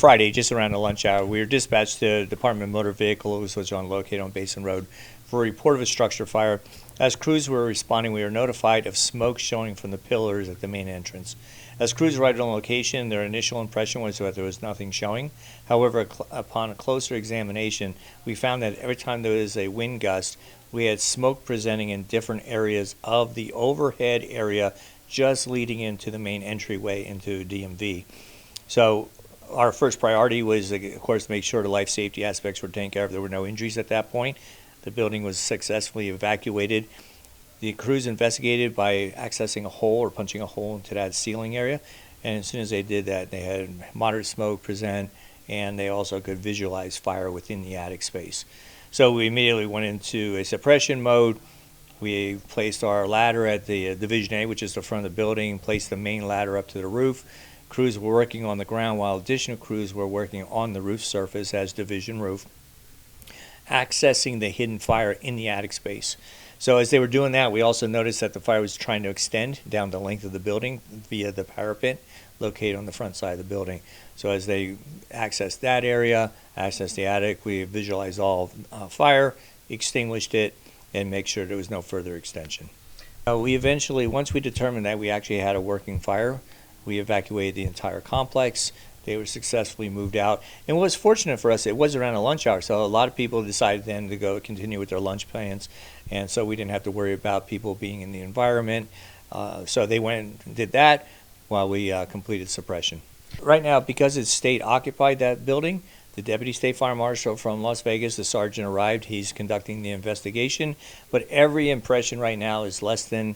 Friday, just around the lunch hour, we were dispatched to the Department of Motor Vehicles, which was located on Basin Road, for a report of a structure fire. As crews were responding, we were notified of smoke showing from the pillars at the main entrance. As crews arrived on location, their initial impression was that there was nothing showing. However, upon a closer examination, we found that every time there was a wind gust, we had smoke presenting in different areas of the overhead area just leading into the main entryway into DMV. So our first priority was, of course, to make sure the life safety aspects were taken care of. There were no injuries at that point. The building was successfully evacuated. The crews investigated by accessing a hole or punching a hole into that ceiling area, and as soon as they did that, they had moderate smoke present, and they also could visualize fire within the attic space. So we immediately went into a suppression mode. We placed our ladder at the Division A, which is the front of the building, placed the main ladder up to the roof. Crews were working on the ground while additional crews were working on the roof surface as division roof, accessing the hidden fire in the attic space. So as they were doing that, we also noticed that the fire was trying to extend down the length of the building via the parapet located on the front side of the building. So as they accessed that area, accessed the attic, we visualized all fire, extinguished it, and make sure there was no further extension. We eventually, once we determined that we actually had a working fire, we evacuated the entire complex. They were successfully moved out. And what was fortunate for us, it was around a lunch hour, so a lot of people decided then to go continue with their lunch plans, and so we didn't have to worry about people being in the environment. So they went and did that while we completed suppression. Right now, because it's state occupied, that building, the Deputy State Fire Marshal from Las Vegas, the sergeant, arrived. He's conducting the investigation, but every impression right now is less than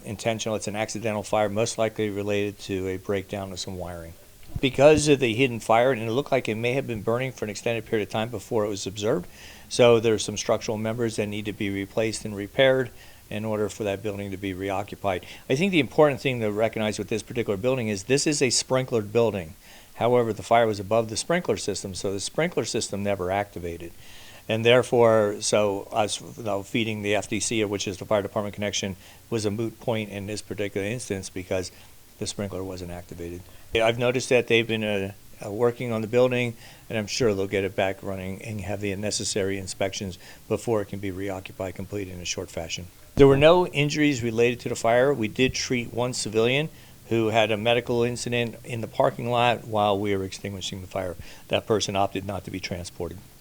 intentional. It's an accidental fire, most likely related to a breakdown of some wiring. Because of the hidden fire, and it looked like it may have been burning for an extended period of time before it was observed, so there's some structural members that need to be replaced and repaired in order for that building to be reoccupied. I think the important thing to recognize with this particular building is this is a sprinklered building. However, the fire was above the sprinkler system, so the sprinkler system never activated. And therefore, so us feeding the FDC, which is the Fire Department connection, was a moot point in this particular instance because the sprinkler wasn't activated. I've noticed that they've been working on the building, and I'm sure they'll get it back running and have the necessary inspections before it can be reoccupied completely in a short fashion. There were no injuries related to the fire. We did treat one civilian who had a medical incident in the parking lot while we were extinguishing the fire. That person opted not to be transported.